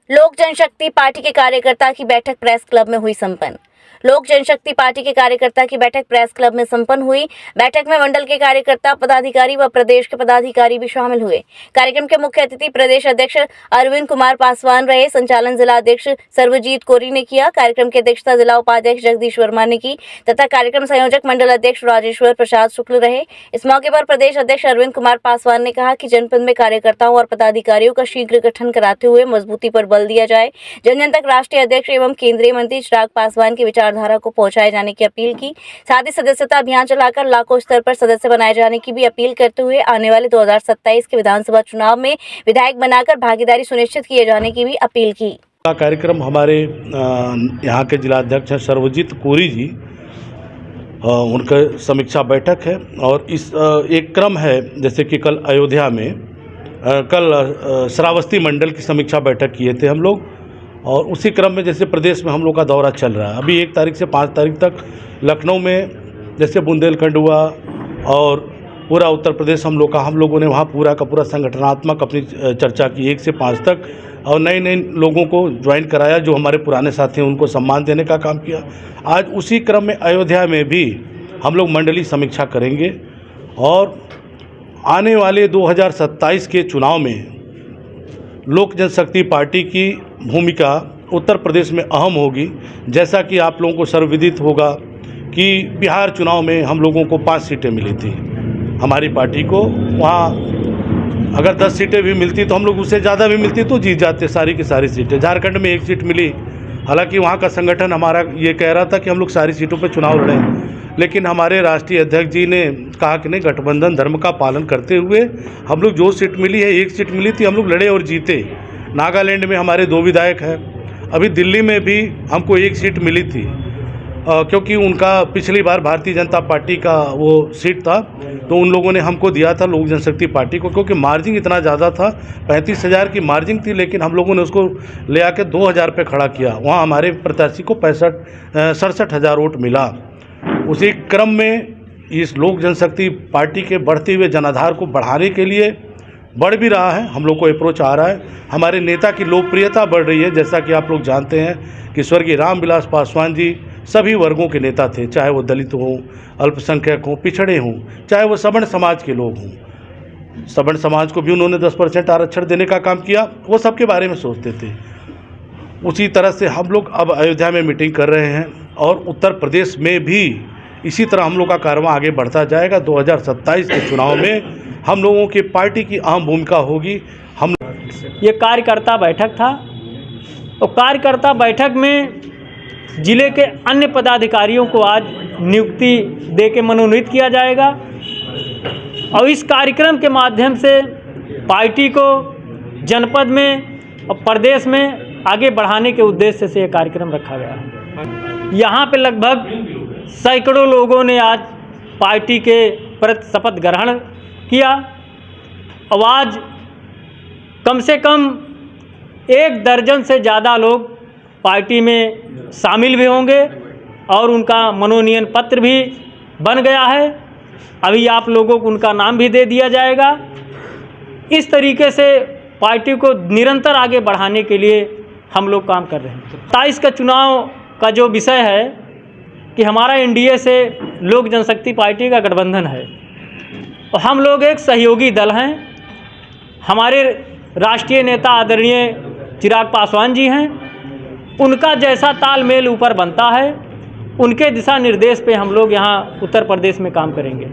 लोक जनशक्ति पार्टी के कार्यकर्ता की बैठक प्रेस क्लब में हुई संपन्न। लोक जनशक्ति पार्टी के कार्यकर्ता की बैठक प्रेस क्लब में संपन्न हुई। बैठक में मंडल के कार्यकर्ता, पदाधिकारी व प्रदेश के पदाधिकारी भी शामिल हुए। कार्यक्रम के मुख्य अतिथि प्रदेश अध्यक्ष अरविंद कुमार पासवान रहे। संचालन जिला अध्यक्ष सर्वजीत कोरी ने किया। कार्यक्रम की अध्यक्षता जिला उपाध्यक्ष जगदीश वर्मा ने की तथा कार्यक्रम संयोजक मंडल अध्यक्ष राजेश्वर प्रसाद शुक्ल रहे। इस मौके पर प्रदेश अध्यक्ष अरविंद कुमार पासवान ने कहा कि जनपद में कार्यकर्ताओं और पदाधिकारियों का शीघ्र गठन कराते हुए मजबूती पर बल दिया जाए। जन जन तक राष्ट्रीय अध्यक्ष एवं केंद्रीय मंत्री चिराग पासवान की विचारधारा को पहुंचाए जाने की अपील की। साथ ही सदस्यता अभियान चलाकर लाखों स्तर पर सदस्य बनाए जाने की भी अपील करते हुए आने वाले 2027 के विधानसभा चुनाव में विधायक बनाकर भागीदारी सुनिश्चित किए जाने की भी अपील की। कार्यक्रम हमारे यहाँ के जिला अध्यक्ष हैं सर्वजीत कोरी जी, उनका समीक्षा बैठक है और इस एक क्रम है जैसे कि कल अयोध्या में कल श्रावस्ती मंडल की समीक्षा बैठक किए थे हम लोग, और उसी क्रम में जैसे प्रदेश में हम लोग का दौरा चल रहा है। अभी 1 तारीख से 5 तारीख तक लखनऊ में जैसे बुंदेलखंड हुआ और पूरा उत्तर प्रदेश हम लोगों ने वहाँ पूरा का पूरा संगठनात्मक अपनी चर्चा की 1 से 5 तक, और नए नए लोगों को ज्वाइन कराया जो हमारे पुराने साथी हैं, उनको सम्मान देने का काम किया। आज उसी क्रम में अयोध्या में भी हम लोग मंडलीय समीक्षा करेंगे और आने वाले 2027 के चुनाव में लोक जनशक्ति पार्टी की भूमिका उत्तर प्रदेश में अहम होगी। जैसा कि आप लोगों को सर्वविदित होगा कि बिहार चुनाव में हम लोगों को 5 सीटें मिली थी हमारी पार्टी को। वहाँ अगर 10 सीटें भी मिलती तो हम लोग उससे ज़्यादा भी मिलती तो जीत जाते सारी की सारी सीटें। झारखंड में 1 सीट मिली, हालांकि वहाँ का संगठन हमारा ये कह रहा था कि हम लोग सारी सीटों पर चुनाव लड़ें, लेकिन हमारे राष्ट्रीय अध्यक्ष जी ने कहा कि नहीं, गठबंधन धर्म का पालन करते हुए हम लोग जो सीट मिली है, 1 सीट मिली थी, हम लोग लड़े और जीते। नागालैंड में हमारे 2 विधायक हैं। अभी दिल्ली में भी हमको 1 सीट मिली थी क्योंकि उनका पिछली बार भारतीय जनता पार्टी का वो सीट था, तो उन लोगों ने हमको दिया था लोक जनशक्ति पार्टी को, क्योंकि मार्जिन इतना ज़्यादा था। 35,000 की मार्जिन थी, लेकिन हम लोगों ने उसको ले आके 2,000 पे खड़ा किया। वहाँ हमारे प्रत्याशी को 67,000 वोट मिला। उसी क्रम में इस लोक जनशक्ति पार्टी के बढ़ते हुए जनाधार को बढ़ाने के लिए बढ़ भी रहा है, हम लोग को अप्रोच आ रहा है। हमारे नेता की लोकप्रियता बढ़ रही है। जैसा कि आप लोग जानते हैं कि स्वर्गीय रामविलास पासवान जी सभी वर्गों के नेता थे, चाहे वो दलित हों, अल्पसंख्यक हों, पिछड़े हों, चाहे वो सवर्ण समाज के लोग हों। सवर्ण समाज को भी उन्होंने 10% आरक्षण देने का काम किया, वो सबके बारे में सोचते थे। उसी तरह से हम लोग अब अयोध्या में मीटिंग कर रहे हैं और उत्तर प्रदेश में भी इसी तरह हम लोग का कारवां आगे बढ़ता जाएगा। 2027 के चुनाव में हम लोगों की पार्टी की अहम भूमिका होगी। हम ये कार्यकर्ता बैठक था और कार्यकर्ता बैठक में जिले के अन्य पदाधिकारियों को आज नियुक्ति दे के मनोनीत किया जाएगा और इस कार्यक्रम के माध्यम से पार्टी को जनपद में और प्रदेश में आगे बढ़ाने के उद्देश्य से यह कार्यक्रम रखा गया है। यहाँ पे लगभग सैकड़ों लोगों ने आज पार्टी के प्रति शपथ ग्रहण किया और आज कम से कम 1 दर्जन से ज़्यादा लोग पार्टी में शामिल भी होंगे और उनका मनोनयन पत्र भी बन गया है। अभी आप लोगों को उनका नाम भी दे दिया जाएगा। इस तरीके से पार्टी को निरंतर आगे बढ़ाने के लिए हम लोग काम कर रहे हैं। 27 का चुनाव का जो विषय है कि हमारा एनडीए से लोक जनशक्ति पार्टी का गठबंधन है और हम लोग एक सहयोगी दल हैं। हमारे राष्ट्रीय नेता आदरणीय चिराग पासवान जी हैं, उनका जैसा तालमेल ऊपर बनता है, उनके दिशा निर्देश पे हम लोग यहाँ उत्तर प्रदेश में काम करेंगे।